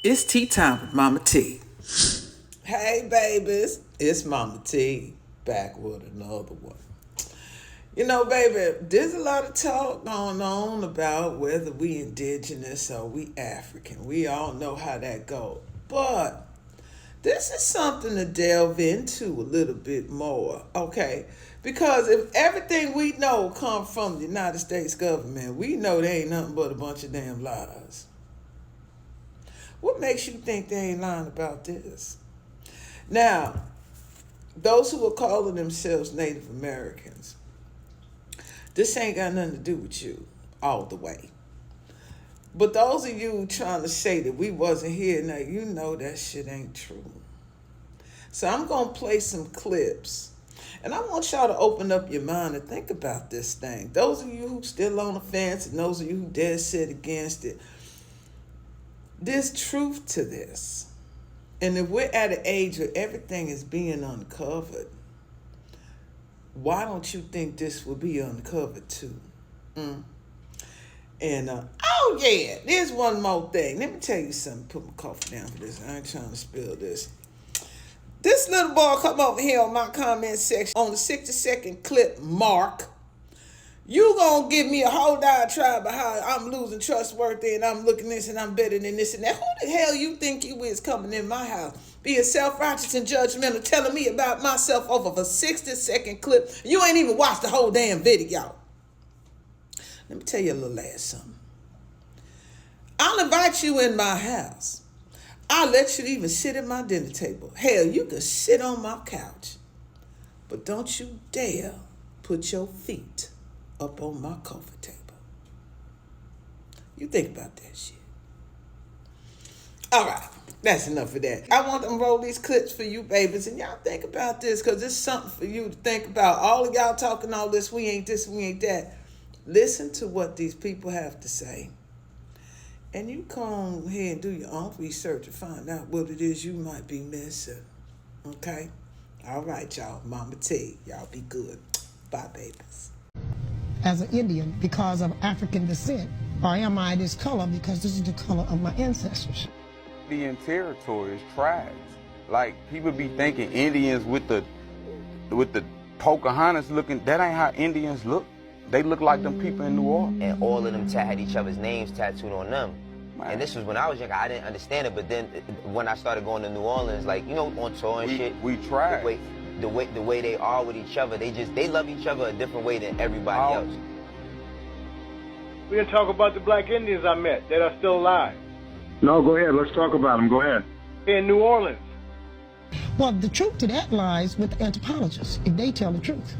It's tea time with MahMah Tea. Hey babies, it's MahMah Tea back with another one. You know, baby, there's a lot of talk going on about whether we indigenous or we African. We all know how that goes. But this is something to delve into a little bit more, okay? Because if everything we know comes from the United States government, we know they ain't nothing but a bunch of damn lies. What makes you think they ain't lying about this? Now, those who are calling themselves Native Americans, this ain't got nothing to do with you all the way. But those of you trying to say that we wasn't here, now you know that shit ain't true. So I'm going to play some clips. And I want y'all to open up your mind and think about this thing. Those of you who still on the fence and those of you who dead set against it, there's truth to this. And if we're at an age where everything is being uncovered, why don't you think this will be uncovered too? And, oh yeah, there's one more thing. Let me tell you something. Put my coffee down for this. I ain't trying to spill this. This little boy come over here on my comment section on the 60-second clip mark. You gonna give me a whole diatribe about how I'm losing trustworthy and I'm looking this and I'm better than this and that. Who the hell you think you is coming in my house, being self-righteous and judgmental, telling me about myself over a 60-second clip? You ain't even watched the whole damn video. Let me tell you a little ass something. I'll invite you in my house. I'll let you even sit at my dinner table. Hell, you can sit on my couch. But don't you dare put your feet up on my coffee table. You think about that shit. All right, that's enough of that. I want them to roll these clips for you babies, and y'all think about this, because it's something for you to think about. All of y'all talking all this, we ain't this, we ain't that. Listen to what these people have to say. And you come ahead and do your own research to find out what it is you might be missing. Okay? All right, y'all. MahMah Tea. Y'all be good. Bye, babies. As an Indian because of African descent, or am I this color because this is the color of my ancestors? Indian territory is tribes. Like, people be thinking Indians with the Pocahontas looking, that ain't how Indians look. They look like them people in New Orleans. And all of them had each other's names tattooed on them. Man. And this was when I was younger. I didn't understand it, but then when I started going to New Orleans, like, you know, on tour and shit. We tried. The way they are with each other, they love each other a different way than everybody else. We're going to talk about the black Indians I met that are still alive. No, go ahead. Let's talk about them. Go ahead. In New Orleans. Well, the truth to that lies with the anthropologists, if they tell the truth.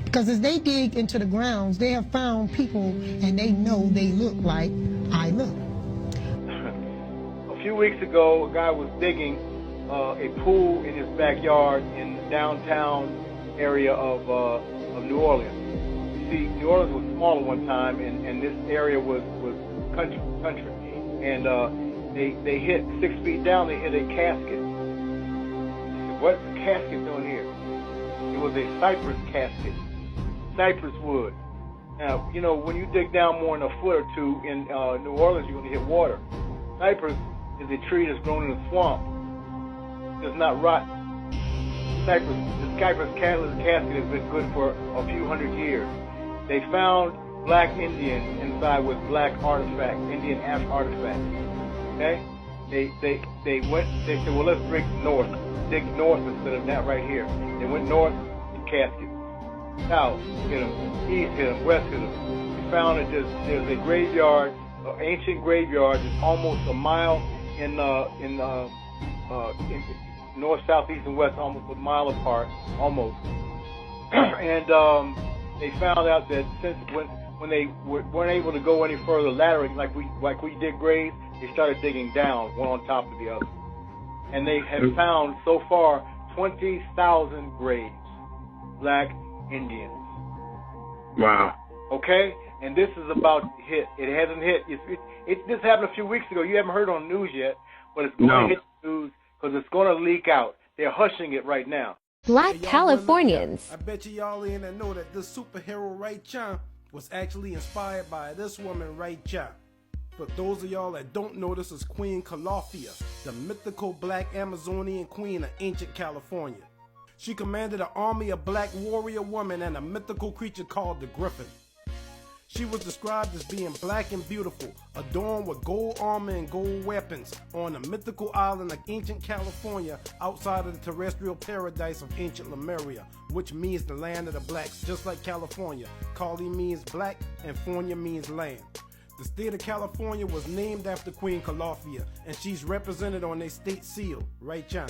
Because as they dig into the grounds, they have found people and they know they look like I look. A few weeks ago, a guy was digging a pool in his backyard in the downtown area of New Orleans. You see, New Orleans was smaller one time, and this area was country. And they hit 6 feet down, they hit a casket. I said, what's the casket doing here? It was a cypress casket. Cypress wood. Now, you know, when you dig down more than a foot or two in New Orleans, you're going to hit water. Cypress is a tree that's grown in a swamp. It does not rot. The cypress casket has been good for a few hundred years. They found black Indians inside with black artifacts, Indian artifacts. Okay? They said, well, let's dig north instead of that right here. They went north to casket. South hit them, east hit them, west hit them. We found that there's a graveyard, an ancient graveyard that's almost a mile in north, south, east, and west, almost a mile apart, almost. And they found out that since when they weren't able to go any further laterally, like we dig graves, they started digging down, one on top of the other. And they have found so far 20,000 graves, black Indians. Wow. Okay? And this is about to hit. It hasn't hit. This happened a few weeks ago. You haven't heard on news yet, but it's going to hit the news because it's going to leak out. They're hushing it right now. Black Californians. I bet you y'all in there know that this superhero right here was actually inspired by this woman right here. For those of y'all that don't know, this is Queen Calafia, the mythical black Amazonian queen of ancient California. She commanded an army of black warrior women and a mythical creature called the Griffin. She was described as being black and beautiful, adorned with gold armor and gold weapons on a mythical island of ancient California outside of the terrestrial paradise of ancient Lemuria, which means the land of the blacks, just like California. Cali means black and Fornia means land. The state of California was named after Queen Calafia, and she's represented on their state seal, right, John?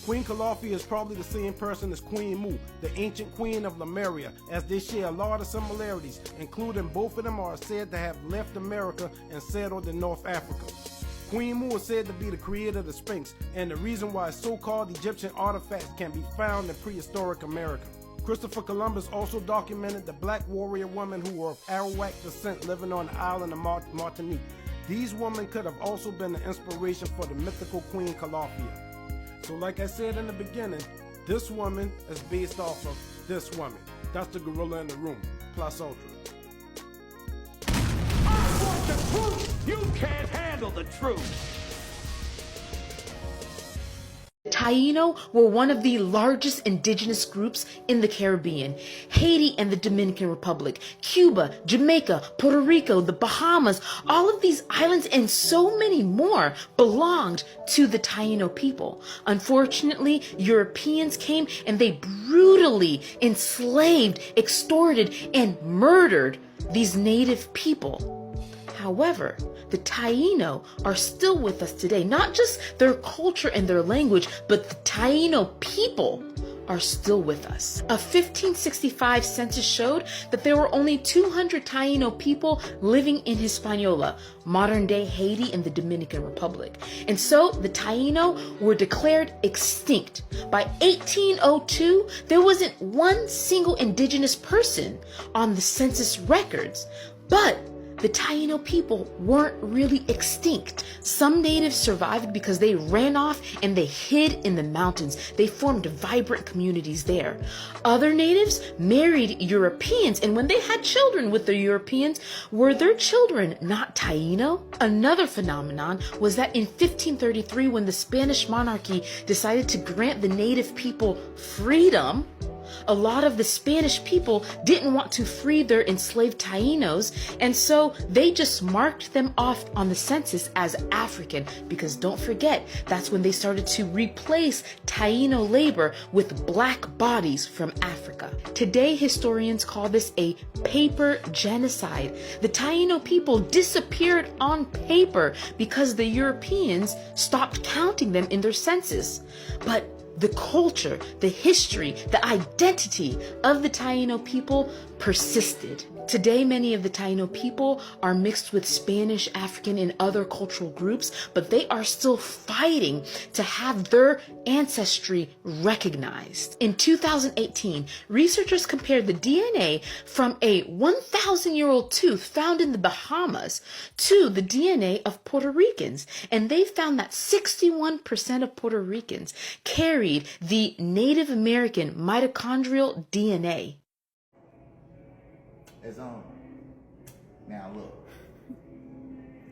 Queen Calafia is probably the same person as Queen Mu, the ancient queen of Lemuria, as they share a lot of similarities, including both of them are said to have left America and settled in North Africa. Queen Mu is said to be the creator of the Sphinx, and the reason why so-called Egyptian artifacts can be found in prehistoric America. Christopher Columbus also documented the black warrior women who were of Arawak descent living on the island of Martinique. These women could have also been the inspiration for the mythical Queen Calafia. So like I said in the beginning, this woman is based off of this woman. That's the gorilla in the room, plus ultra. I want the truth! You can't handle the truth! Taíno were one of the largest indigenous groups in the Caribbean. Haiti and the Dominican Republic, Cuba, Jamaica, Puerto Rico, the Bahamas, all of these islands and so many more belonged to the Taíno people. Unfortunately, Europeans came and they brutally enslaved, extorted, and murdered these native people. However, the Taíno are still with us today. Not just their culture and their language, but the Taíno people are still with us. A 1565 census showed that there were only 200 Taíno people living in Hispaniola, modern-day Haiti and the Dominican Republic. And so the Taíno were declared extinct. By 1802, there wasn't one single indigenous person on the census records. But the Taíno people weren't really extinct. Some natives survived because they ran off and they hid in the mountains. They formed vibrant communities there. Other natives married Europeans, and when they had children with the Europeans, were their children not Taíno? Another phenomenon was that in 1533, when the Spanish monarchy decided to grant the native people freedom, a lot of the Spanish people didn't want to free their enslaved Taínos, and so they just marked them off on the census as African, because don't forget, that's when they started to replace Taíno labor with black bodies from Africa. Today, historians call this a paper genocide. The Taíno people disappeared on paper because the Europeans stopped counting them in their census. But the culture, the history, the identity of the Taíno people persisted. Today, many of the Taíno people are mixed with Spanish, African, and other cultural groups, but they are still fighting to have their ancestry recognized. In 2018, researchers compared the DNA from a 1,000-year-old tooth found in the Bahamas to the DNA of Puerto Ricans, and they found that 61% of Puerto Ricans carried the Native American mitochondrial DNA. Now look,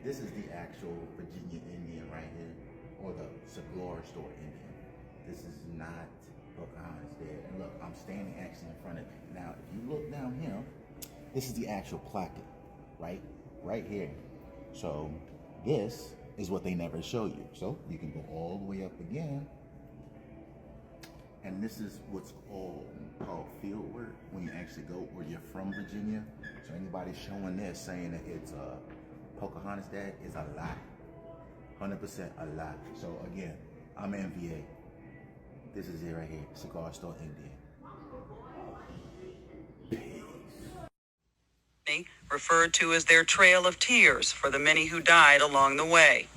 this is the actual Virginia Indian right here, or the Cigar store Indian. This is not Pocahontas there. And look, I'm standing actually in front of it. Now, if you look down here, this is the actual placket, right here. So this is what they never show you. So you can go all the way up again. And this is what's called field work when you actually go where you're from Virginia. So anybody showing this saying that it's Pocahontas dad is a lie. 100% a lie. So again, I'm MVA. This is it right here, Cigar Store Indian. Peace. Referred to as their Trail of Tears for the many who died along the way.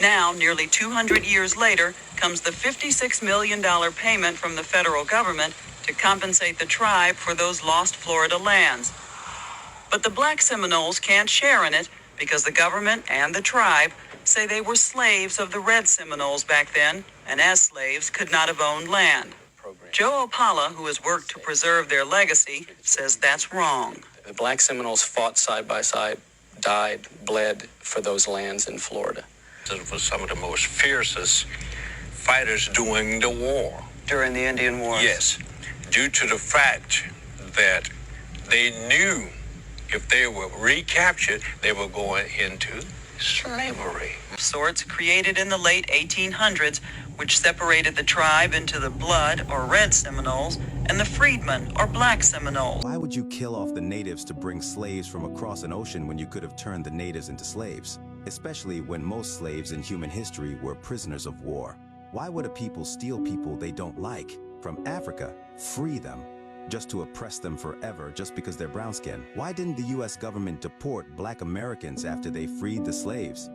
Now, nearly 200 years later, comes the $56 million payment from the federal government to compensate the tribe for those lost Florida lands. But the black Seminoles can't share in it because the government and the tribe say they were slaves of the red Seminoles back then, and as slaves could not have owned land. Joe Opala, who has worked to preserve their legacy, says that's wrong. The black Seminoles fought side by side died, bled for those lands in Florida. It was some of the most fiercest fighters during the war. During the Indian Wars? Yes, due to the fact that they knew if they were recaptured, they were going into slavery. Sorts created in the late 1800s, which separated the tribe into the blood or red Seminoles and the freedmen or black Seminoles. Why would you kill off the natives to bring slaves from across an ocean when you could have turned the natives into slaves? Especially when most slaves in human history were prisoners of war. Why would a people steal people they don't like from Africa, free them, just to oppress them forever just because they're brown skinned? Why didn't the US government deport black Americans after they freed the slaves?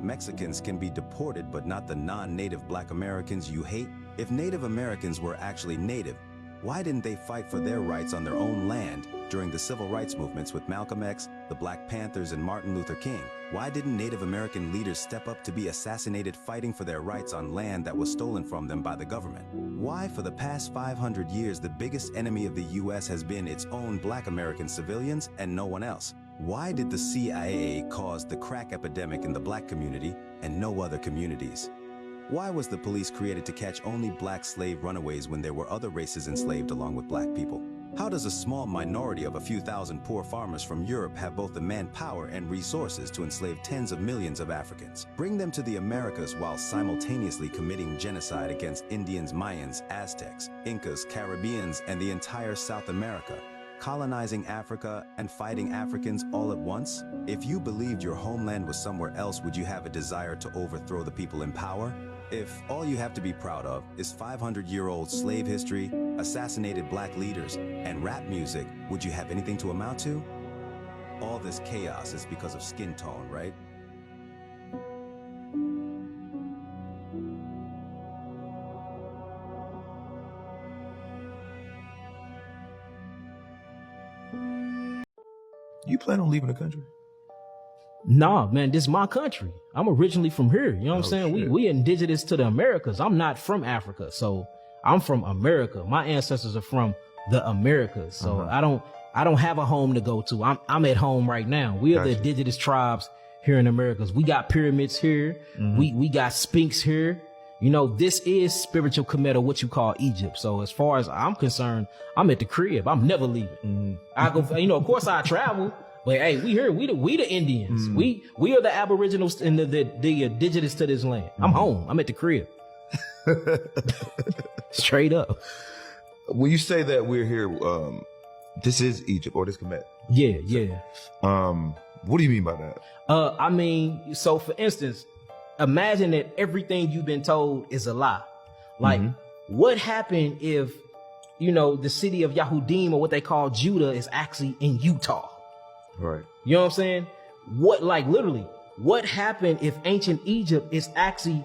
Mexicans can be deported, but not the non-native black Americans you hate. If Native Americans were actually native, why didn't they fight for their rights on their own land during the civil rights movements with Malcolm X, the Black Panthers, and Martin Luther King? Why didn't Native American leaders step up to be assassinated fighting for their rights on land that was stolen from them by the government? Why, for the past 500 years, the biggest enemy of the US has been its own black American civilians and no one else? Why did the CIA cause the crack epidemic in the black community and no other communities? Why was the police created to catch only black slave runaways when there were other races enslaved along with black people? How does a small minority of a few thousand poor farmers from Europe have both the manpower and resources to enslave tens of millions of Africans, bring them to the Americas while simultaneously committing genocide against Indians, Mayans, Aztecs, Incas, Caribbeans, and the entire South America, colonizing Africa and fighting Africans all at once? If you believed your homeland was somewhere else, would you have a desire to overthrow the people in power? If all you have to be proud of is 500-year-old slave history, assassinated black leaders, and rap music, would you have anything to amount to? All this chaos is because of skin tone, right? You plan on leaving the country? Nah, man, this is my country. I'm originally from here. You know what I'm saying? We indigenous to the Americas. I'm not from Africa, so I'm from America. My ancestors are from the Americas, so I don't have a home to go to. I'm at home right now. We are the indigenous tribes here in Americas. We got pyramids here. We got Sphinx here. You know, this is spiritual Kemet, what you call Egypt. So as far as I'm concerned, I'm at the crib. I'm never leaving. I go, you know, of course I travel. But hey, we here, we the Indians. We are the aboriginals and the indigenous to this land. I'm home. I'm at the crib. Straight up. When you say that we're here, this is Egypt or this Kemet. Yeah. What do you mean by that? I mean, so for instance, imagine that everything you've been told is a lie. Like, what happened if, you know, the city of Yahudim, or what they call Judah, is actually in Utah? Right. You know what I'm saying? What, like, literally, what happened if ancient Egypt is actually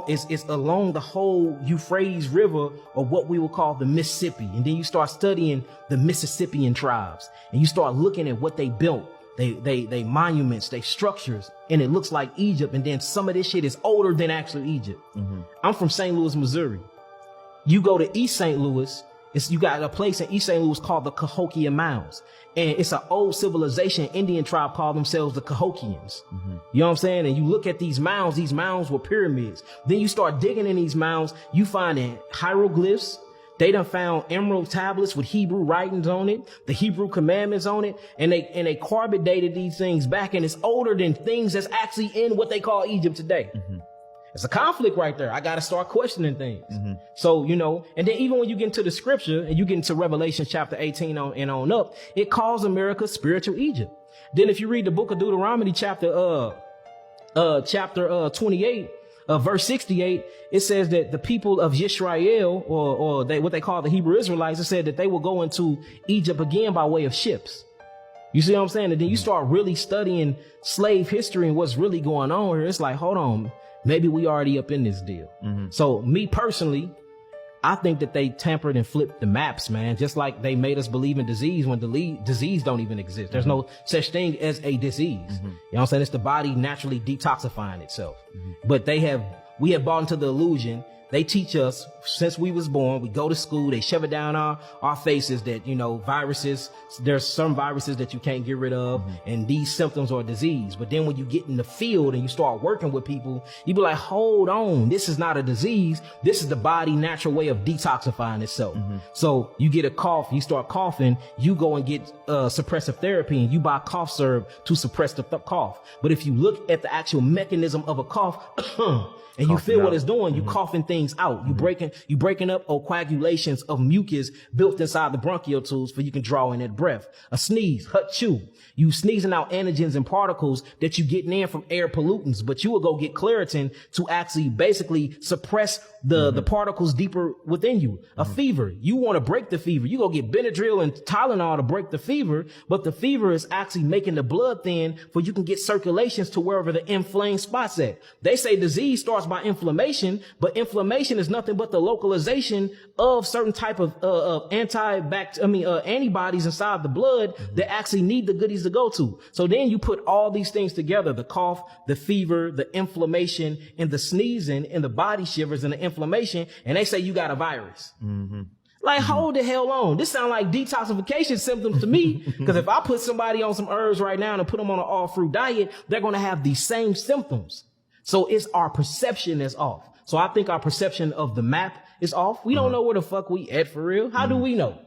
is along the whole Euphrates River, or what we would call the Mississippi? And then you start studying the Mississippian tribes, and you start looking at what they built, they monuments, they structures, and it looks like Egypt. And then some of this shit is older than actually Egypt. I'm from St. Louis, Missouri. You go to East St. Louis, you got a place in East St. Louis called the Cahokia Mounds. And it's an old civilization, Indian tribe called themselves the Cahokians. You know what I'm saying? And you look at these mounds were pyramids. Then you start digging in these mounds, you find hieroglyphs. They done found emerald tablets with Hebrew writings on it, the Hebrew commandments on it, and they carbon dated these things back, and it's older than things that's actually in what they call Egypt today. It's a conflict right there. I got to start questioning things. So, you know, and then even when you get into the scripture and you get into Revelation chapter 18 and on up, it calls America spiritual Egypt. Then if you read the book of Deuteronomy chapter 28, verse 68, it says that the people of Yisrael, or what they call the Hebrew Israelites, it said that they will go into Egypt again by way of ships. You see what I'm saying? And then you start really studying slave history and what's really going on here. It's like, hold on. Maybe we already up in this deal. So me personally, I think that they tampered and flipped the maps, man. Just like they made us believe in disease when disease don't even exist. There's no such thing as a disease. You know what I'm saying? It's the body naturally detoxifying itself. But they have we have bought into the illusion. They teach us since we was born, we go to school, they shove it down our faces that, you know, viruses, there's some viruses that you can't get rid of, and these symptoms are disease. But then when you get in the field and you start working with people, you be like, hold on, this is not a disease. This is the body natural way of detoxifying itself. So you get a cough, you start coughing, you go and get suppressive therapy and you buy cough syrup to suppress the cough. But if you look at the actual mechanism of a cough, and you feel what it's doing, you coughing things out. You breaking up coagulations of mucus built inside the bronchial tubes for you can draw in that breath. A sneeze, chew. You sneezing out antigens and particles that you getting in from air pollutants, but you will go get Claritin to actually basically suppress the particles deeper within you. A fever, you want to break the fever. You go get Benadryl and Tylenol to break the fever, but the fever is actually making the blood thin for you can get circulations to wherever the inflamed spots at. They say disease starts by inflammation, but inflammation is nothing but the localization of certain type of antibodies inside the blood that actually need the goodies to go to. So then you put all these things together, the cough, the fever, the inflammation, and the sneezing, and the body shivers, and the inflammation, and they say you got a virus. Like, hold the hell on. This sound like detoxification symptoms to me, because if I put somebody on some herbs right now and put them on an all-fruit diet, they're going to have these same symptoms. So it's our perception that's off. So I think our perception of the map is off. We don't know where the fuck we at for real. How do we know?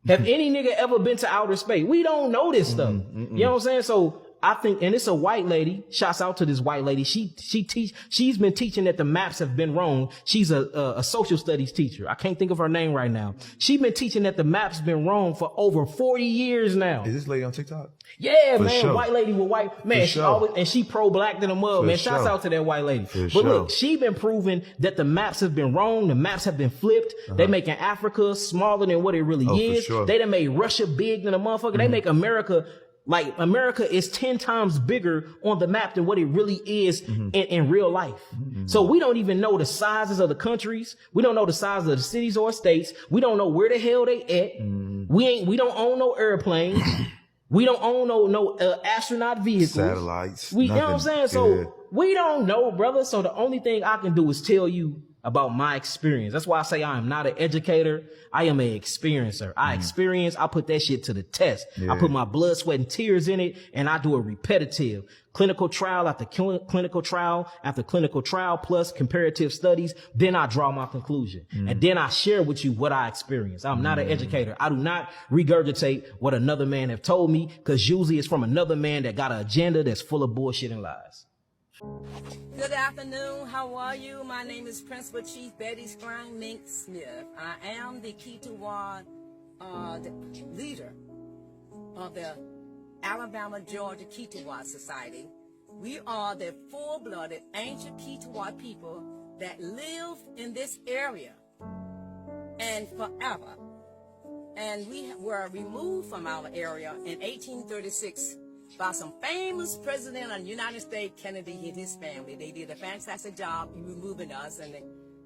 Have any nigga ever been to outer space? We don't know this stuff. You know what I'm saying? So I think, and it's a white lady, shouts out to this white lady. She's been teaching that the maps have been wrong. She's a social studies teacher. I can't think of her name right now. She's been teaching that the maps been wrong for over 40 years now. Is this lady on TikTok? Yeah, For man, sure. white lady with white, man, she always, and she pro-black than a mug, man. Shouts out to that white lady. But look, she been proving that the maps have been wrong. The maps have been flipped. They making Africa smaller than what it really is. They done made Russia big than a motherfucker. They make America, like America is 10 times bigger on the map than what it really is in real life. So we don't even know the sizes of the countries. We don't know the size of the cities or states. We don't know where the hell they at. We don't own no airplanes. We don't own no astronaut vehicles. Satellites. You know what I'm saying? So we don't know, brother. So the only thing I can do is tell you about my experience. That's why I say I am not an educator. I am an experiencer. I experience, I put that shit to the test. I put my blood, sweat, and tears in it, and I do a repetitive clinical trial after clinical trial after clinical trial plus comparative studies. Then I draw my conclusion. And then I share with you what I experienced. I'm not an educator. I do not regurgitate what another man have told me, because usually it's from another man that got an agenda that's full of bullshit and lies. Good afternoon. How are you? My name is Principal Chief Betty Skline Mink Smith. I am the Kituwa leader of the Alabama Georgia Kituwa Society. We are the full-blooded ancient Kituwa people that live in this area and forever. And we were removed from our area in 1836 by some famous president of the United States, Kennedy, and his family. They did a fantastic job in removing us, and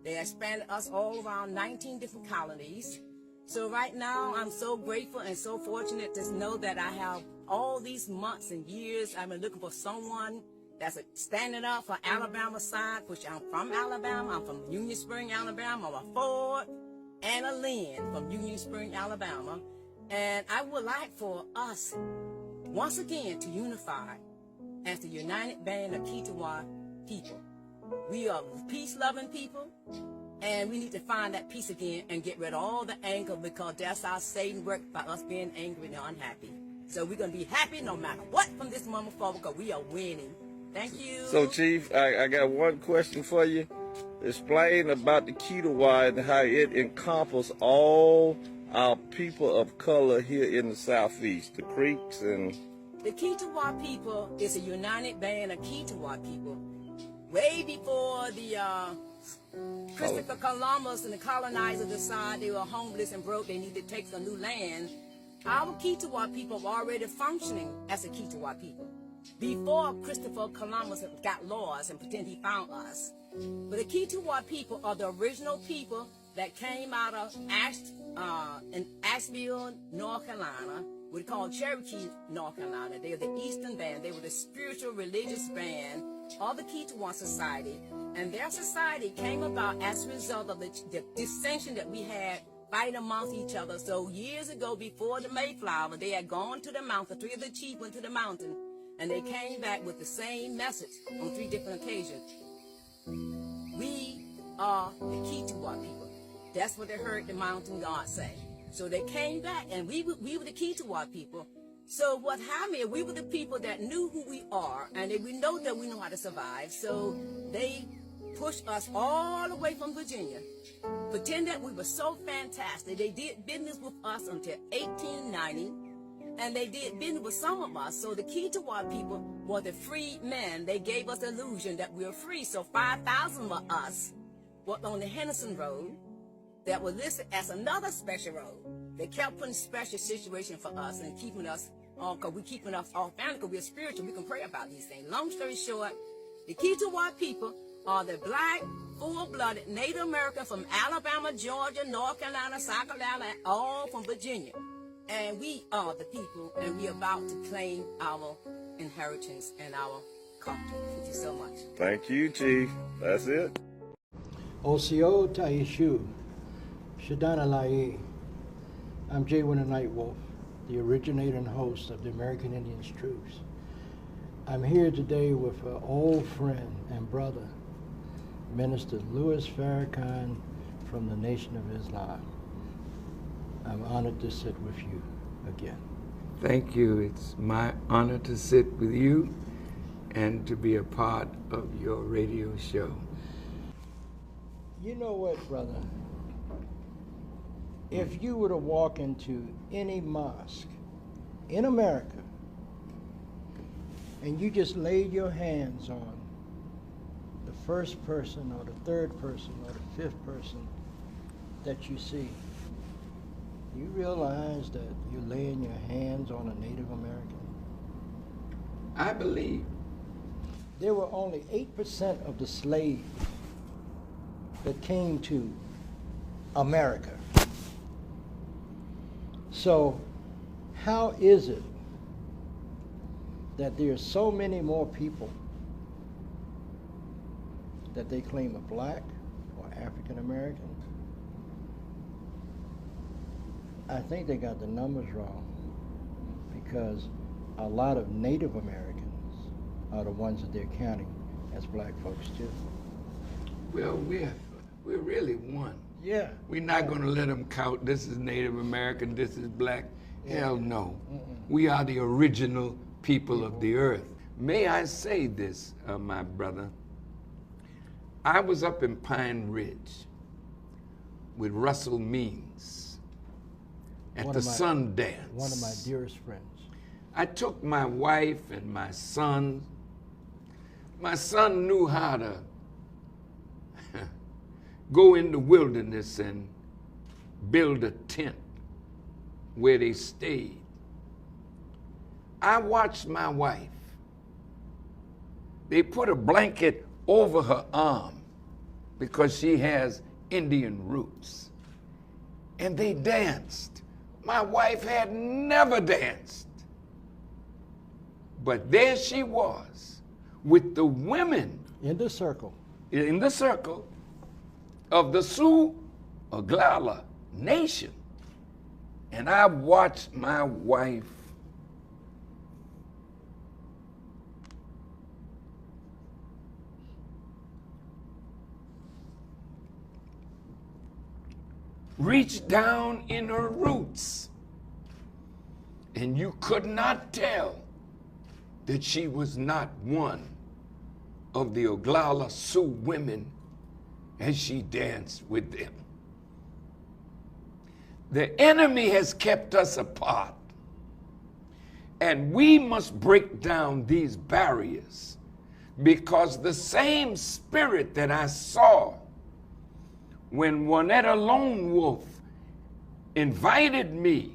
they expanded us all around 19 different colonies. So right now, I'm so grateful and so fortunate to know that I have all these months and years, I've been looking for someone that's standing up for Alabama side, which I'm from Alabama. I'm from Union Spring, Alabama. I'm a Ford and a Lynn from Union Spring, Alabama. And I would like for us once again to unify as the United Band of Kituwa people. We are peace-loving people, and we need to find that peace again and get rid of all the anger, because that's how Satan worked, by us being angry and unhappy. So we're going to be happy no matter what from this moment forward, because we are winning. Thank you. So, Chief, I got one question for you. Explain about the Kituwa and how it encompasses all our people of color here in the Southeast, the Creeks and... The Kituwa people is a united band of Kituwa people. Way before the Christopher Columbus and the colonizers decided they were homeless and broke, they needed to take some new land. Our Kituwa people were already functioning as a Kituwa people before Christopher Columbus got lost and pretended he found us. But the Kituwa people are the original people that came out of in Asheville, North Carolina. We call Cherokee, North Carolina. They were the Eastern Band. They were the spiritual religious band of the Kituwa society, and their society came about as a result of the dissension that we had fighting amongst each other. So years ago, before the Mayflower, they had gone to the mountain. 3 of the chiefs went to the mountain, and they came back with the same message on 3 different occasions. We are the Kituwa people. That's what they heard the mountain god say. So they came back, and we were the Kituwa people. So what happened, we were the people that knew who we are, and we know that we know how to survive. So they pushed us all the way from Virginia, pretend that we were so fantastic. They did business with us until 1890, and they did business with some of us. So the Kituwa people were the free men. They gave us the illusion that we were free. So 5,000 of us were on the Henderson Road that were listed as another special road. They kept putting special situation for us and keeping us on, because we're keeping us all family, because we're spiritual. We can pray about these things. Long story short, the Kituwa people are the black, full-blooded Native American from Alabama, Georgia, North Carolina, South Carolina, all from Virginia. And we are the people, and we're about to claim our inheritance and our culture. Thank you so much. Thank you, Chief. That's it. Osio Taishu, Shadana Lai. I'm Jay Winter Nightwolf, the originator and host of the American Indians Truths. I'm here today with an old friend and brother, Minister Louis Farrakhan from the Nation of Islam. I'm honored to sit with you again. Thank you. It's my honor to sit with you and to be a part of your radio show. You know what, brother? If you were to walk into any mosque in America and you just laid your hands on the first person or the third person or the fifth person that you see, you realize that you're laying your hands on a Native American? I believe. There were only 8% of the slaves that came to America. So how is it that there are so many more people that they claim are black or African American? I think they got the numbers wrong, because a lot of Native Americans are the ones that they're counting as black folks too. Well, we're really one. Yeah. We're not going to let them count, this is Native American, this is black. Hell no. We are the original people of the earth. May I say this, my brother? I was up in Pine Ridge with Russell Means at the Sundance. One of my dearest friends. I took my wife and my son. My son knew how to go in the wilderness and build a tent where they stayed. I watched my wife. They put a blanket over her arm because she has Indian roots. And they danced. My wife had never danced. But there she was with the women. In the circle. In the circle of the Sioux Oglala Nation. And I watched my wife reach down in her roots, and you could not tell that she was not one of the Oglala Sioux women as she danced with them. The enemy has kept us apart, and we must break down these barriers, because the same spirit that I saw when Juanetta Lone Wolf invited me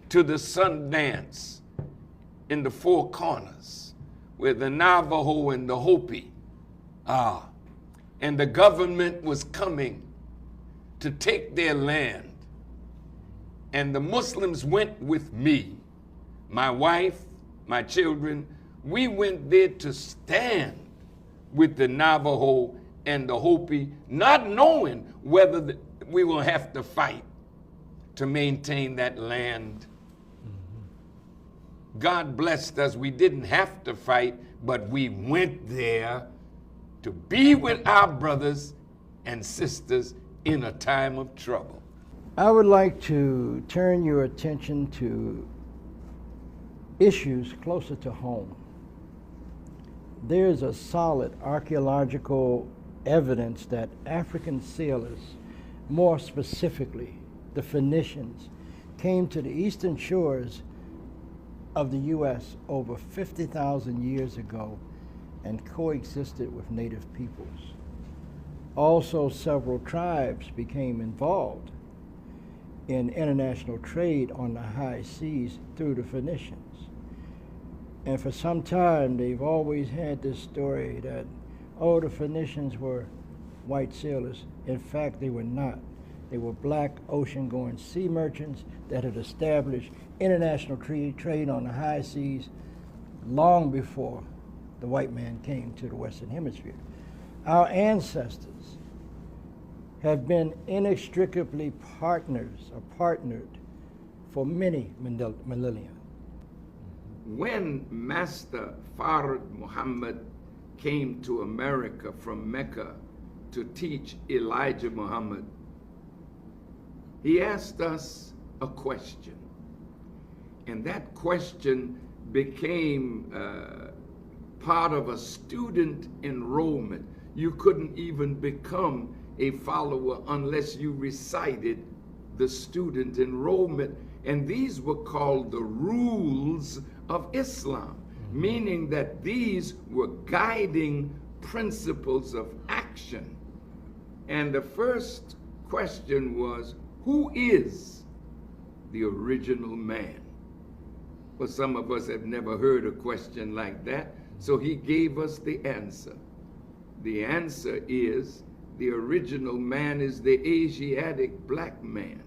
to the Sundance in the Four Corners, where the Navajo and the Hopi are, and the government was coming to take their land, and the Muslims went with me, my wife, my children. We went there to stand with the Navajo and the Hopi, not knowing whether we will have to fight to maintain that land. God blessed us. We didn't have to fight, but we went there to be with our brothers and sisters in a time of trouble. I would like to turn your attention to issues closer to home. There's a solid archaeological evidence that African sailors, more specifically the Phoenicians, came to the eastern shores of the U.S. over 50,000 years ago and coexisted with native peoples. Also, several tribes became involved in international trade on the high seas through the Phoenicians. And for some time, they've always had this story that, oh, the Phoenicians were white sailors. In fact, they were not. They were black ocean-going sea merchants that had established international trade on the high seas long before the white man came to the Western Hemisphere. Our ancestors have been inextricably partnered for many millennia. When Master Fard Muhammad came to America from Mecca to teach Elijah Muhammad, he asked us a question. And that question became part of a student enrollment. You couldn't even become a follower unless you recited the student enrollment. And these were called the rules of Islam, meaning that these were guiding principles of action. And the first question was, who is the original man? Well, some of us have never heard a question like that, so he gave us the answer. The answer is, the original man is the Asiatic black man,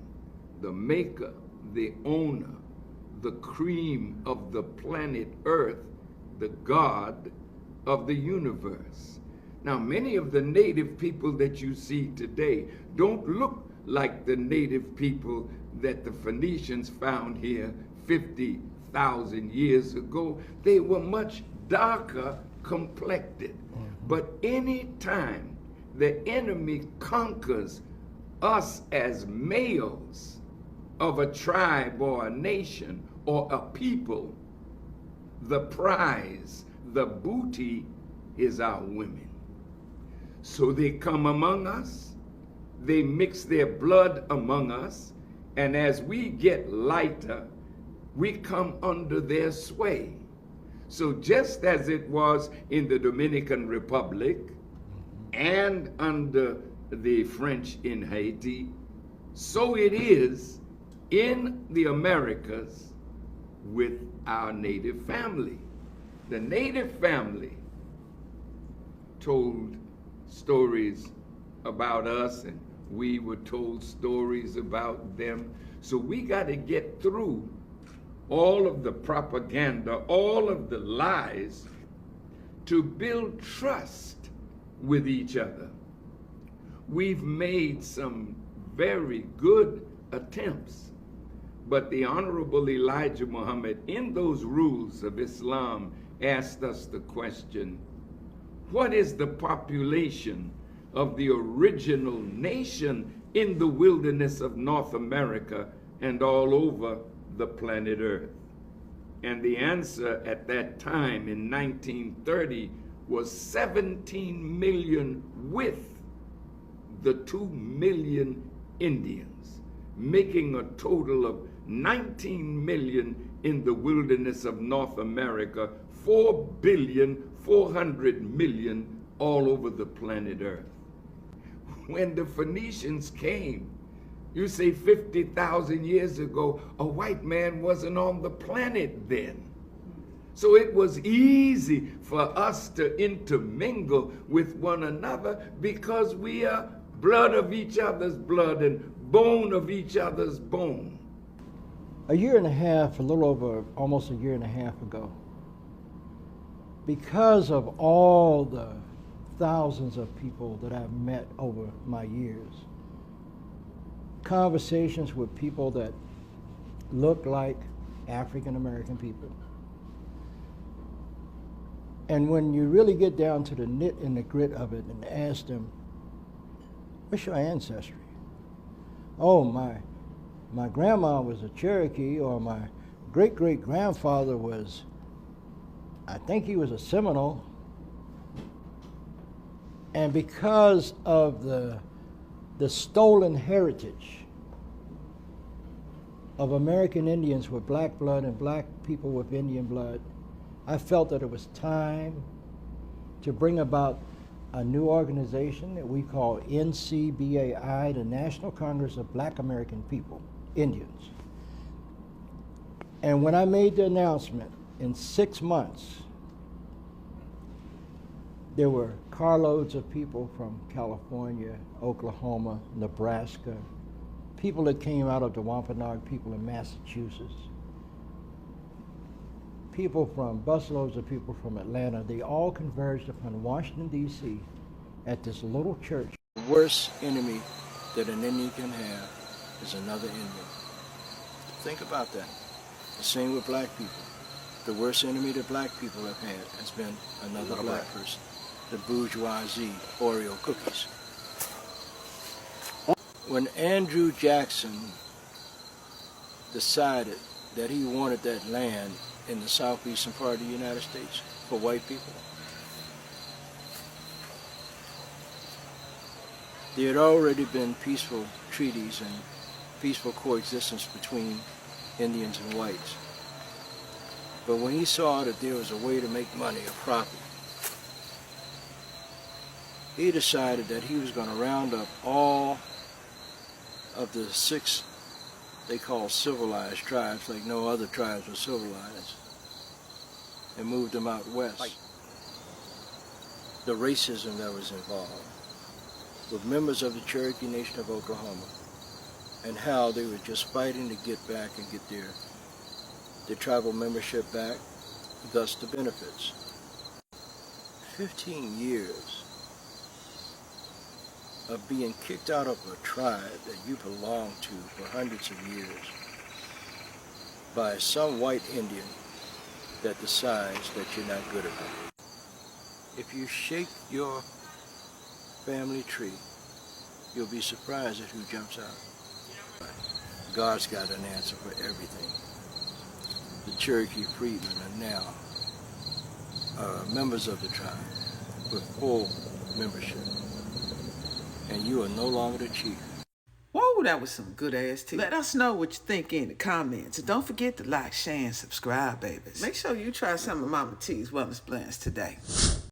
the maker, the owner, the cream of the planet Earth, the God of the universe. Now, many of the native people that you see today don't look like the native people that the Phoenicians found here 50,000 years ago. They were much darker complected. But any time the enemy conquers us as males of a tribe or a nation or a people, the prize, the booty is our women. So they come among us, they mix their blood among us, and as we get lighter, we come under their sway. So just as it was in the Dominican Republic and under the French in Haiti, so it is in the Americas with our native family. The native family told stories about us, and we were told stories about them. So we got to get through all of the propaganda, all of the lies, to build trust with each other. We've made some very good attempts, but the Honorable Elijah Muhammad, in those rules of Islam, asked us the question, what is the population of the original nation in the wilderness of North America and all over the planet Earth? And the answer at that time in 1930 was 17 million with the 2 million Indians, making a total of 19 million in the wilderness of North America, 4,400,000,000 all over the planet Earth. When the Phoenicians came, you say 50,000 years ago, a white man wasn't on the planet then. So it was easy for us to intermingle with one another because we are blood of each other's blood and bone of each other's bone. A year and a half, a little over almost a year and a half ago, because of all the thousands of people that I've met over my years. Conversations with people that look like African American people. And when you really get down to the nit and the grit of it and ask them, what's your ancestry? Oh, my grandma was a Cherokee, or my great-great-grandfather was, I think he was a Seminole. And because of the stolen heritage of American Indians with black blood and black people with Indian blood, I felt that it was time to bring about a new organization that we call NCBAI, the National Congress of Black American People, Indians. And when I made the announcement, in 6 months, there were carloads of people from California, Oklahoma, Nebraska, people that came out of the Wampanoag people in Massachusetts, people from busloads of people from Atlanta. They all converged upon Washington, D.C. at this little church. The worst enemy that an Indian can have is another Indian. Think about that. The same with black people. The worst enemy that black people have had has been another black person. The bourgeoisie Oreo cookies. When Andrew Jackson decided that he wanted that land in the southeastern part of the United States for white people, there had already been peaceful treaties and peaceful coexistence between Indians and whites. But when he saw that there was a way to make money, a profit, he decided that he was going to round up all of the 6 they call civilized tribes, like no other tribes were civilized, and move them out west. The racism that was involved with members of the Cherokee Nation of Oklahoma, and how they were just fighting to get back and get their tribal membership back, thus the benefits. 15 years of being kicked out of a tribe that you belong to for hundreds of years by some white Indian that decides that you're not good enough. If you shake your family tree, you'll be surprised at who jumps out. God's got an answer for everything. The Cherokee freedmen are now members of the tribe with full membership. And you are no longer the chief. Whoa, that was some good ass tea. Let us know what you think in the comments. And don't forget to like, share, and subscribe, babies. Make sure you try some of MahMah Tea's wellness blends today.